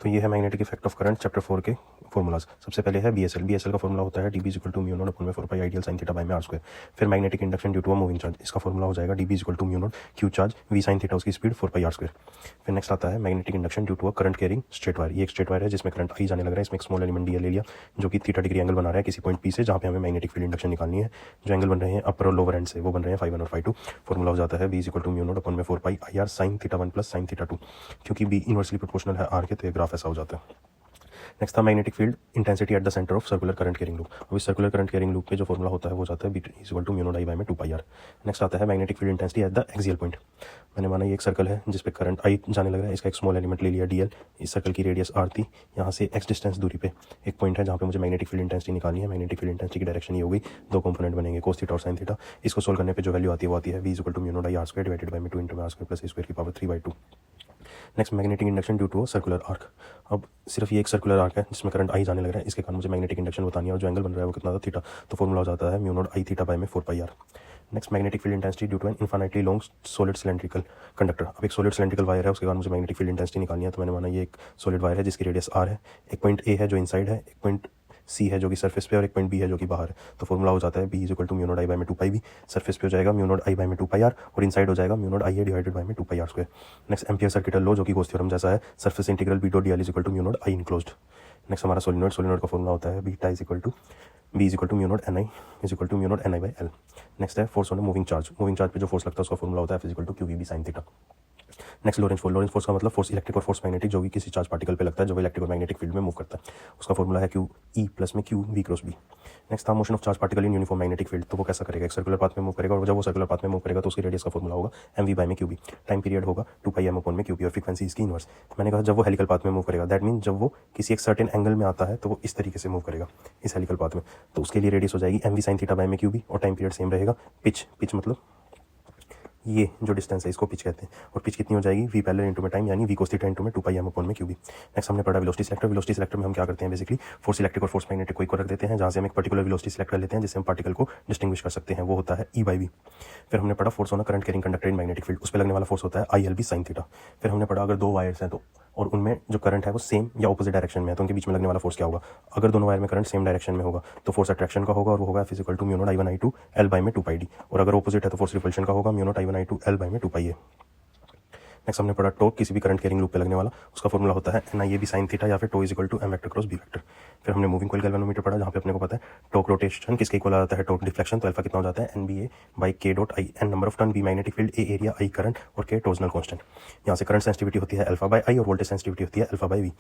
तो ये है magnetic effect of current chapter 4 के फॉर्मूलाज। सबसे पहले है बीएसएल का फॉर्मूला होता है dB equal to mu naught upon में 4 pi I dl sine theta by में आर स्क्वायर। फिर magnetic induction due to a moving charge, इसका फॉर्मूला हो जाएगा dB equal to mu naught Q charge V sine theta उसकी speed 4 pi R square. फिर next आता है magnetic induction due to a current carrying straight wire. ये एक straight wire है जिसमें करंट आई जाने लग रहा है। इसमें एक स्मॉल एलिमेंट डी ले लिया जो कि थीटा डिग्री एंगल बना रहा है किसी पॉइंट पी से, जहाँ पे हमें मैग्नेटिक फील्ड इंडक्शन निकालनी है। जो एंगल बन रहे हैं अपर और लोअर एंड से वो बन रहे हैं φ1 और φ2। फॉर्मूला हो जाता है B equal to mu naught upon में 4 pi I R sine theta 1 plus sine theta 2। क्योंकि बी इनवर्सली प्रोपोर्शनल है आर के तो ये ग्राफ ऐसा हो जाता है। नेक्स्ट था magnetic field intensity at the centre of circular current carrying loop. अब इस सर्कुलर करंट कैरिंग लूप पे जो फॉर्मूला होता है वो जाता है B equal to mu naught I by में 2 पाई आर। नेक्स्ट आता है magnetic field intensity at the axial point. मैंने माना ये एक सर्कल है जिस पे करंट आई जाने लग रहा है। इसका एक स्मॉल एलिमेंट ले लिया डीएल। इस सर्कल की रेडियस आर थी। यहाँ से एक्स डिस्टेंस दूरी पे एक पॉइंट है जहाँ पे मुझे मैग्नेटिक फील्ड इंटेंसिटी निकालनी है। मैग्नेटिक फील्ड इंटेंसिटी की डायरेक्शन ये होगी, दो कंपोनेंट बनेंगे कोस थीटा और साइन थीटा। इसको सोल्व करने पे जो वैल्यू आती है वो आती है V equal to mu naught I R square divided by में 2 into R square plus A square की power 3/2। Next magnetic induction due to circular arc. अब सिर्फ ये एक सर्कुलर आर्क है जिसमें करंट आई जाने लग रहा है। इसके कारण मुझे मैग्नेटिक इंडक्शन बतानी है और जो एंगल बन रहा है वो कितना था थीटा। तो फॉर्मूला हो जाता है mu naught I theta by में 4 pi R. Next magnetic field intensity due to an infinitely long solid cylindrical conductor. अब एक सॉलिड सिलेंड्रिकल वायर है, उसके कारण मुझे मैग्नेटिक फील्ड इंटेंसिटी निकालनी है। तो मैंने माना ये एक सॉलिड वायर है जिसकी रेडियस आर है। एक पॉइंट ए है जो इनसाइड है, एक पॉइंट सी है जो कि सरफेस पे और एक पॉइंट बी है जो कि बाहर है। तो फॉर्मूला हो जाता है B equal to mu naught I by में 2 पाई बी। सरफेस पे हो जाएगा म्यू नॉट आई बाय में 2 पाई आर और इनसाइड हो जाएगा mu naught I A divided by में 2 pi R square. Next ampere circuital law जो कि गॉस थ्योरम जैसा है, surface integral B dot D L is equal to mu naught I enclosed. Next हमारा solenoid का formula होता है beta is equal to B is equal to mu naught N I is equal to mu naught N I by L. Next है force on moving charge. Moving charge पे जो force लगता है उसका formula होता है F is equal to Q V B sine theta. Next Lorentz force का मतलब फोर्स इलेक्ट्रिक और फोर्स मैग्नेटिक जो भी किसी चार्ज पार्टिकल पे लगता है जो इलेक्ट्रिक और मैग्नेटिक फील्ड में मूव करता है। उसका फॉर्मूला है क्यू ई प्लस में Q V cross B. Next था motion of charge particle in uniform magnetic field. तो वो कैसा करेगा, एक सर्कुलर पाथ में मूव करेगा और जब वो सर्कुलर पाथ में मूव करेगा तो उसकी रेडियस का फॉर्मूला होगा एम वी बाय में क्यू बी। टाइम पीरियड होगा 2 पाई एम अपॉन में क्यू बी और फ्रीक्वेंसी इसकी इनवर्स। मैंने कहा जब वो हेलिकल पाथ में मूव करेगा, दैट मीन जब वो किसी एक सर्टेन एंगल में आता है तो वो इस तरीके से मूव करेगा इस हेलिकल पाथ में। तो उसके लिए रेडियस हो जाएगी M V sine theta by में क्यू बी और टाइम पीरियड सेम रहेगा। पिच मतलब ये जो डिस्टेंस है इसको पिच कहते हैं और पिच कितनी हो जाएगी वी पैरेलल इनटू में टाइम यानी वी कोस थीटा इनटू में 2 पाई एम अपॉन में क्यू बी। नेक्स्ट हमने पढ़ा वेलोसिटी सिलेक्टर। वेलोसिटी सिलेक्टर में हम क्या करते हैं, बेसिकली फोर्स इलेक्ट्रिक और फोर्स मैग्नेटिक को इक्वल रख देते हैं, जहाँ से हम एक पर्टिकुलर वेलोसिटी सिलेक्ट कर लेते हैं जिससे हम पार्टिकल को डिस्टिंग्विश कर सकते हैं, वो होता है ई बाई वी। फिर हमने पढ़ा force on current carrying conductor in magnetic field, उस पर लगने वाला फोर्स होता है I L B sine theta. फिर हमने पढ़ा अगर दो वायर्स हैं तो और उनमें जो करंट है वो सेम या ऑपोजिट डायरेक्शन में है तो उनके बीच में लगने वाला फोर्स क्या होगा। अगर दोनों वायर में करंट सेम डायरेक्शन में होगा तो फोर्स अट्रैक्शन का होगा और वो होगा F equal to mu naught I one I two L by में 2 पाई डी। और अगर ऑपोजिट है तो फोर्स रिपल्शन का होगा mu naught I one I two L by में 2 पाई ए। नेक्स्ट हमने पढ़ा टॉर्क किसी भी करंट कैरिंग लूप पे लगने वाला, उसका फॉर्मूला होता है N I A B sine theta या फिर tau is equal to M vector cross B vector. फिर हमने मूविंग कॉइल गैल्वेनोमीटर पढ़ा जहाँ पे अपने को पता है टॉर्क रोटेशन किसके इक्वल आता है टॉर्क डिफ्लेक्शन। तो अल्फा कितना हो जाता है N B A by K dot I, N number of turn, B magnetic field, A area, I current और के टॉर्सनल कांस्टेंट। यहाँ से करंट सेंसिटिविटी होती है अल्फा बाई आई और वोल्टेज सेंसिटिविटी होती है अल्फा बाई वी।